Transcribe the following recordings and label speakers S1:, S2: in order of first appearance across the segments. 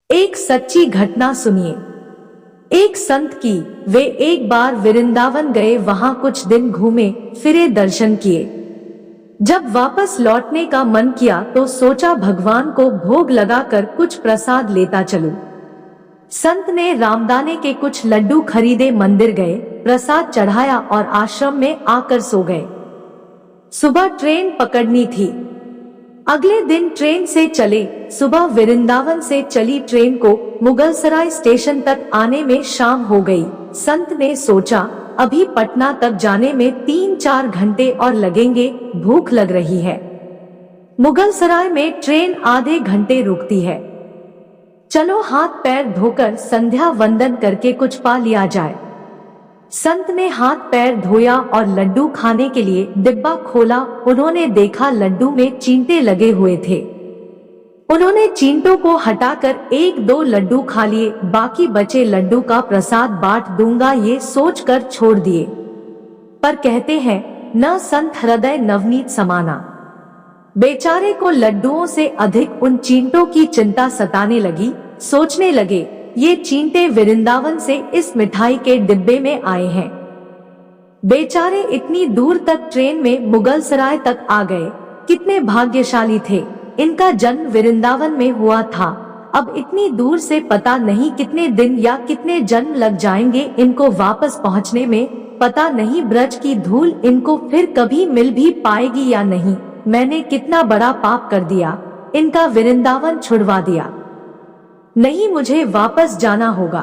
S1: एक सच्ची घटना सुनिए। एक संत की। वे एक बार वृंदावन गए, वहां कुछ दिन घूमे फिरे, दर्शन किए। जब वापस लौटने का मन किया तो सोचा भगवान को भोग लगाकर कुछ प्रसाद लेता चलूं। संत ने रामदाने के कुछ लड्डू खरीदे, मंदिर गए, प्रसाद चढ़ाया और आश्रम में आकर सो गए। सुबह ट्रेन पकड़नी थी। अगले दिन ट्रेन से चले। सुबह वृंदावन से चली ट्रेन को मुगलसराय स्टेशन तक आने में शाम हो गई। संत ने सोचा अभी पटना तक जाने में 3-4 घंटे और लगेंगे, भूख लग रही है। मुगलसराय में ट्रेन आधे घंटे रुकती है। चलो हाथ पैर धोकर संध्या वंदन करके कुछ पा लिया जाए। संत ने हाथ पैर धोया और लड्डू खाने के लिए डिब्बा खोला। उन्होंने देखा लड्डू में चींटे लगे हुए थे। उन्होंने चींटों को हटाकर 1-2 लड्डू खा लिए, बाकी बचे लड्डू का प्रसाद बांट दूंगा ये सोचकर छोड़ दिए। पर कहते हैं न संत हृदय नवनीत समाना। बेचारे को लड्डुओं से अधिक उन चींटों की चिंता सताने लगी। सोचने लगे ये चींटे वृंदावन से इस मिठाई के डिब्बे में आए हैं। बेचारे इतनी दूर तक ट्रेन में मुगलसराय तक आ गए। कितने भाग्यशाली थे, इनका जन्म वृंदावन में हुआ था। अब इतनी दूर से पता नहीं कितने दिन या कितने जन्म लग जाएंगे इनको वापस पहुंचने में। पता नहीं ब्रज की धूल इनको फिर कभी मिल भी पाएगी या नहीं। मैंने कितना बड़ा पाप कर दिया, इनका वृंदावन छुड़वा दिया। नहीं, मुझे वापस जाना होगा।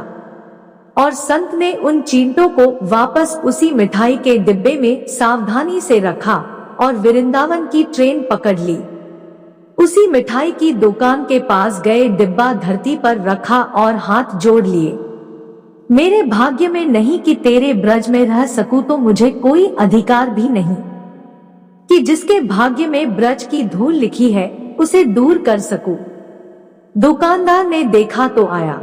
S1: और संत ने उन चींटों को वापस उसी मिठाई के डिब्बे में सावधानी से रखा और वृंदावन की ट्रेन पकड़ ली। उसी मिठाई की दुकान के पास गए, डिब्बा धरती पर रखा और हाथ जोड़ लिए। मेरे भाग्य में नहीं कि तेरे ब्रज में रह सकूं, तो मुझे कोई अधिकार भी नहीं कि जिसके भाग्य में ब्रज की धूल लिखी है उसे दूर कर सकूं। दुकानदार ने देखा तो आया।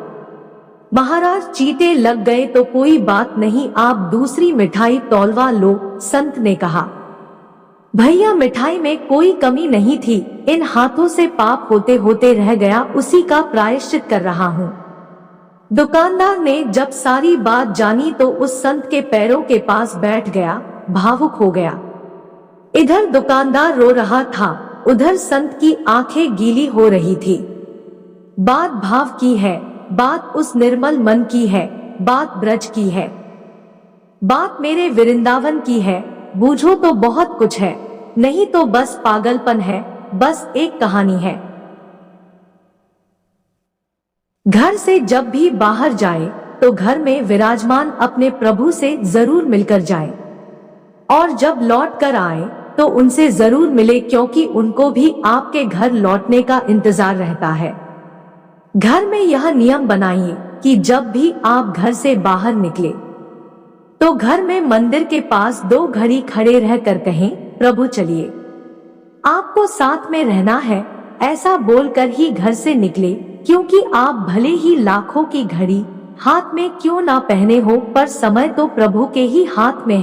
S1: महाराज चींटे लग गए तो कोई बात नहीं, आप दूसरी मिठाई तौलवा लो। संत ने कहा भैया मिठाई में कोई कमी नहीं थी, इन हाथों से पाप होते होते रह गया, उसी का प्रायश्चित कर रहा हूँ। दुकानदार ने जब सारी बात जानी तो उस संत के पैरों के पास बैठ गया, भावुक हो गया। इधर दुकानदार रो रहा था, उधर संत की आंखें गीली हो रही थी। बात भाव की है, बात उस निर्मल मन की है, बात ब्रज की है, बात मेरे वृंदावन की है। बूझो तो बहुत कुछ है, नहीं तो बस पागलपन है, बस एक कहानी है। घर से जब भी बाहर जाए तो घर में विराजमान अपने प्रभु से जरूर मिलकर जाए, और जब लौट कर आए तो उनसे जरूर मिले, क्योंकि उनको भी आपके घर लौटने का इंतजार रहता है। घर में यह नियम बनाइए कि जब भी आप घर से बाहर निकले तो घर में मंदिर के पास 2 घड़ी खड़े रहकर कहें प्रभु चलिए, आपको साथ में रहना है। ऐसा बोलकर ही घर से निकले, क्योंकि आप भले ही लाखों की घड़ी हाथ में क्यों ना पहने हो, पर समय तो प्रभु के ही हाथ में है।